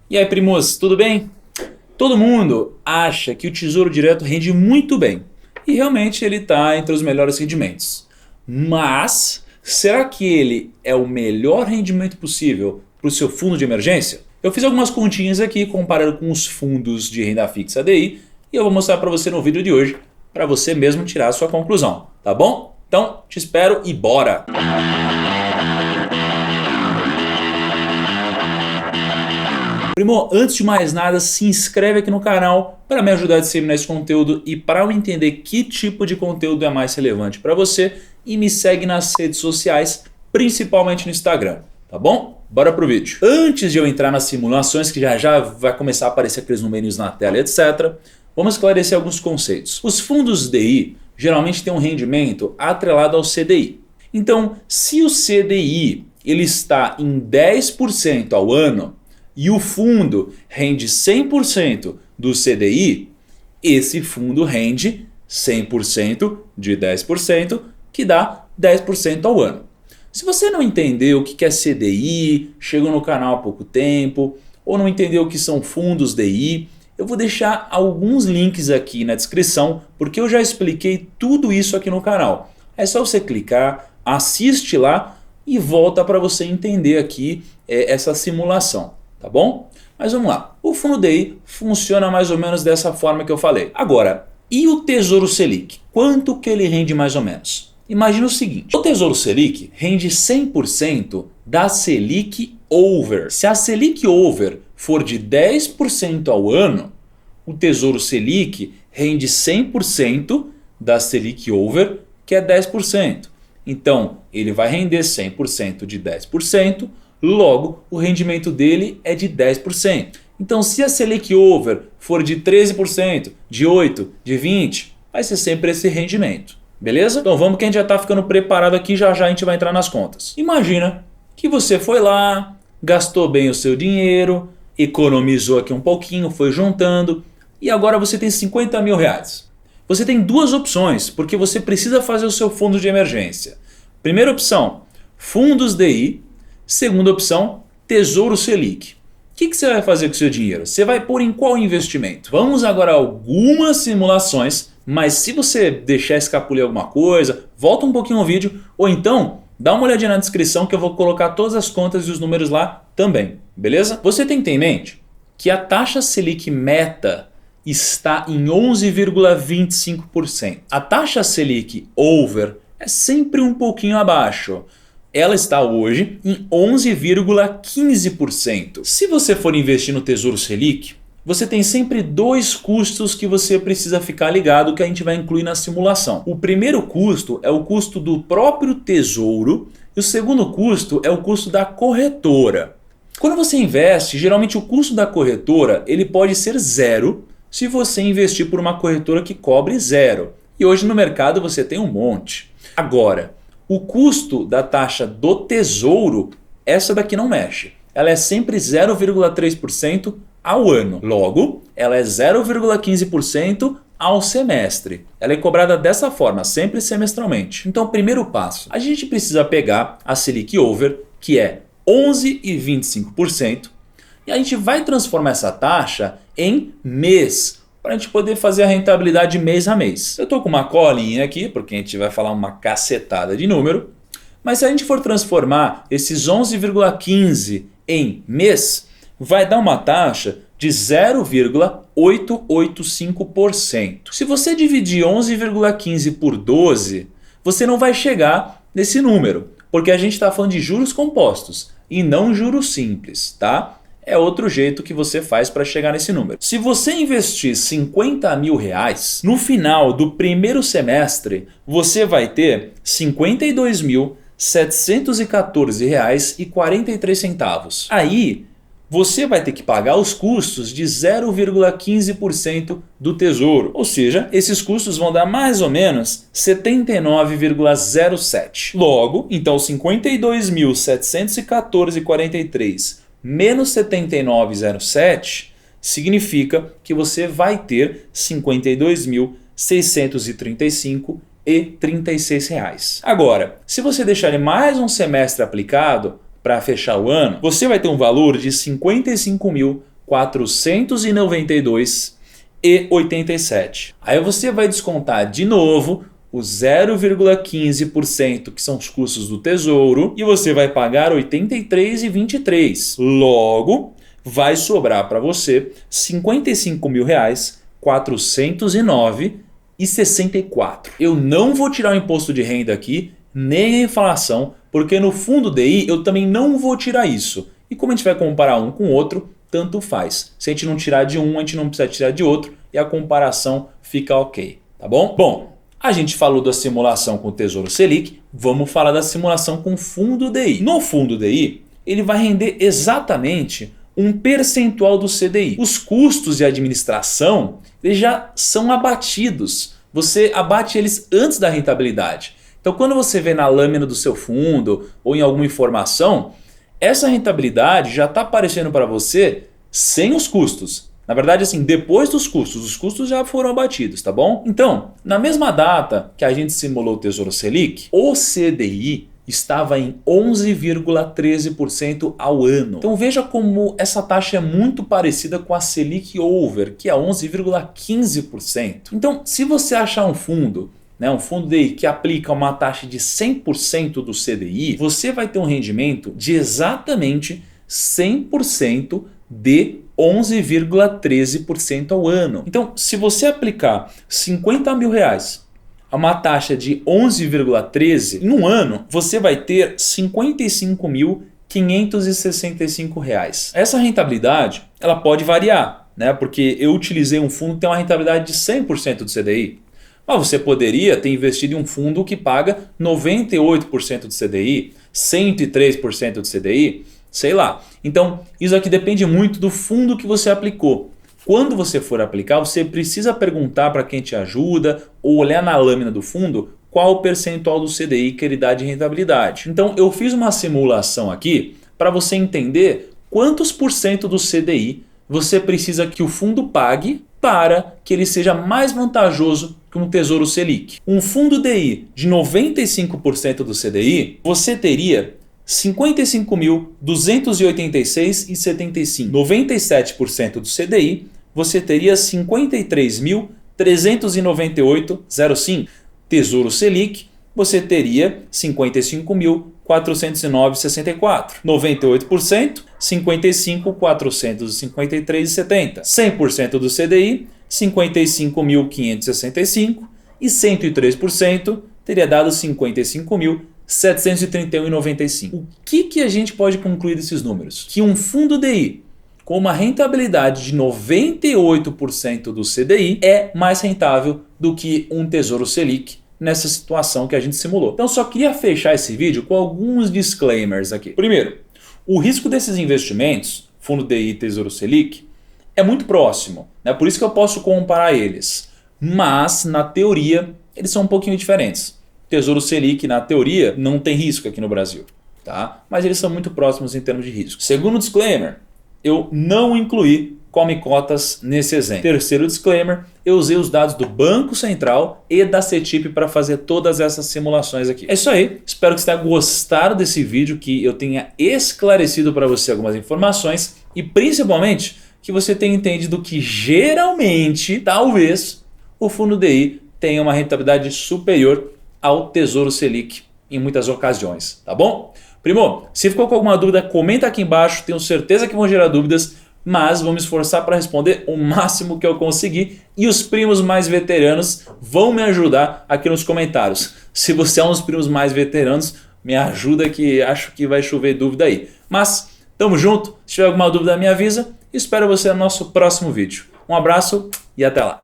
E aí, primos, tudo bem? Todo mundo acha que o Tesouro Direto rende muito bem. E realmente ele está entre os melhores rendimentos. Mas, será que ele é o melhor rendimento possível para o seu fundo de emergência? Eu fiz algumas continhas aqui comparando com os fundos de renda fixa DI e eu vou mostrar para você no vídeo de hoje para você mesmo tirar a sua conclusão, tá bom? Então, te espero e bora! Primo, antes de mais nada, se inscreve aqui no canal para me ajudar a disseminar esse conteúdo e para eu entender que tipo de conteúdo é mais relevante para você e me segue nas redes sociais, principalmente no Instagram, tá bom? Bora pro vídeo. Antes de eu entrar nas simulações, que já vai começar a aparecer aqueles numerinhos na tela, etc., vamos esclarecer alguns conceitos. Os fundos DI geralmente têm um rendimento atrelado ao CDI. Então, se o CDI ele está em 10% ao ano, e o fundo rende 100% do CDI, esse fundo rende 100% de 10%, que dá 10% ao ano. Se você não entendeu o que é CDI, chegou no canal há pouco tempo, ou não entendeu o que são fundos DI, eu vou deixar alguns links aqui na descrição, porque eu já expliquei tudo isso aqui no canal. É só você clicar, assiste lá e volta para você entender aqui essa simulação. Tá bom? Mas vamos lá. O fundo DI funciona mais ou menos dessa forma que eu falei. Agora, e o Tesouro Selic? Quanto que ele rende mais ou menos? Imagina o seguinte. O Tesouro Selic rende 100% da Selic Over. Se a Selic Over for de 10% ao ano, o Tesouro Selic rende 100% da Selic Over, que é 10%. Então, ele vai render 100% de 10%. Logo, o rendimento dele é de 10%. Então, se a Selic Over for de 13%, de 8%, de 20%, vai ser sempre esse rendimento. Beleza? Então vamos que a gente já está ficando preparado aqui, já a gente vai entrar nas contas. Imagina que você foi lá, gastou bem o seu dinheiro, economizou aqui um pouquinho, foi juntando e agora você tem 50 mil reais. Você tem duas opções, porque você precisa fazer o seu fundo de emergência. Primeira opção, fundos DI. Segunda opção, Tesouro Selic. O que você vai fazer com o seu dinheiro? Você vai pôr em qual investimento? Vamos agora a algumas simulações, mas se você deixar escapulir alguma coisa, volta um pouquinho o vídeo ou então dá uma olhadinha na descrição que eu vou colocar todas as contas e os números lá também, beleza? Você tem que ter em mente que a taxa Selic meta está em 11,25%. A taxa Selic Over é sempre um pouquinho abaixo. Ela está hoje em 11,15%. Se você for investir no Tesouro Selic, você tem sempre dois custos que você precisa ficar ligado que a gente vai incluir na simulação. O primeiro custo é o custo do próprio tesouro e o segundo custo é o custo da corretora. Quando você investe, geralmente o custo da corretora ele pode ser zero se você investir por uma corretora que cobre zero. E hoje no mercado você tem um monte. Agora, o custo da taxa do tesouro, essa daqui não mexe. Ela é sempre 0,3% ao ano. Logo, ela é 0,15% ao semestre. Ela é cobrada dessa forma, sempre semestralmente. Então, primeiro passo, a gente precisa pegar a Selic Over, que é 11,25%, e a gente vai transformar essa taxa em mês, para a gente poder fazer a rentabilidade mês a mês. Eu estou com uma colinha aqui, porque a gente vai falar uma cacetada de número, mas se a gente for transformar esses 11,15 em mês, vai dar uma taxa de 0,885%. Se você dividir 11,15 por 12, você não vai chegar nesse número, porque a gente está falando de juros compostos e não juros simples, tá? É outro jeito que você faz para chegar nesse número. Se você investir 50 mil reais, no final do primeiro semestre, você vai ter R$ 52.714,43. Aí, você vai ter que pagar os custos de 0,15% do tesouro. Ou seja, esses custos vão dar mais ou menos 79,07. Logo, então 52.714,43 menos 79,07 significa que você vai ter R$ 52.635,36. Agora, se você deixar mais um semestre aplicado para fechar o ano, você vai ter um valor de R$ 55.000 492,87. Aí você vai descontar de novo os 0,15%, que são os custos do Tesouro, e você vai pagar R$ 83,23. Logo, vai sobrar para você R$ 55.409,64. Eu não vou tirar o imposto de renda aqui, nem a inflação, porque no fundo DI eu também não vou tirar isso. E como a gente vai comparar um com o outro, tanto faz. Se a gente não tirar de um, a gente não precisa tirar de outro e a comparação fica ok, tá bom? Bom, a gente falou da simulação com o Tesouro Selic, vamos falar da simulação com o fundo DI. No fundo DI, ele vai render exatamente um percentual do CDI. Os custos de administração eles já são abatidos. Você abate eles antes da rentabilidade. Então quando você vê na lâmina do seu fundo ou em alguma informação, essa rentabilidade já está aparecendo para você sem os custos. Na verdade, assim, depois dos custos, os custos já foram abatidos, tá bom? Então, na mesma data que a gente simulou o Tesouro Selic, o CDI estava em 11,13% ao ano. Então veja como essa taxa é muito parecida com a Selic Over, que é 11,15%. Então, se você achar um fundo DI que aplica uma taxa de 100% do CDI, você vai ter um rendimento de exatamente 100% de 11,13% ao ano. Então, se você aplicar R$50 mil a uma taxa de 11,13%, em um ano você vai ter R$ 55.565. Essa rentabilidade ela pode variar, porque eu utilizei um fundo que tem uma rentabilidade de 100% do CDI. Mas você poderia ter investido em um fundo que paga 98% do CDI, 103% do CDI, sei lá. Então, isso aqui depende muito do fundo que você aplicou. Quando você for aplicar, você precisa perguntar para quem te ajuda ou olhar na lâmina do fundo qual o percentual do CDI que ele dá de rentabilidade. Então, eu fiz uma simulação aqui para você entender quantos por cento do CDI você precisa que o fundo pague para que ele seja mais vantajoso que um Tesouro Selic. Um fundo DI de 95% do CDI, você teria 55.286,75. 97% do CDI, você teria 53.398,05. Tesouro Selic, você teria 55.409,64. 98%, 55.453,70. 100% do CDI, 55.565. E 103% teria dado 55.731,95. O que a gente pode concluir desses números? Que um fundo DI com uma rentabilidade de 98% do CDI é mais rentável do que um Tesouro Selic nessa situação que a gente simulou. Então só queria fechar esse vídeo com alguns disclaimers aqui. Primeiro, o risco desses investimentos, fundo DI e Tesouro Selic, é muito próximo, por isso que eu posso comparar eles. Mas na teoria eles são um pouquinho diferentes. Tesouro Selic, na teoria, não tem risco aqui no Brasil, tá? Mas eles são muito próximos em termos de risco. Segundo disclaimer, eu não incluí come cotas nesse exemplo. Terceiro disclaimer, eu usei os dados do Banco Central e da CETIP para fazer todas essas simulações aqui. É isso aí, espero que você tenha gostado desse vídeo, que eu tenha esclarecido para você algumas informações e principalmente que você tenha entendido que geralmente, talvez, o fundo DI tenha uma rentabilidade superior ao Tesouro Selic em muitas ocasiões, tá bom? Primo, se ficou com alguma dúvida, comenta aqui embaixo, tenho certeza que vão gerar dúvidas, mas vou me esforçar para responder o máximo que eu conseguir e os primos mais veteranos vão me ajudar aqui nos comentários. Se você é um dos primos mais veteranos, me ajuda que acho que vai chover dúvida aí. Mas, tamo junto, se tiver alguma dúvida me avisa e espero você no nosso próximo vídeo. Um abraço e até lá!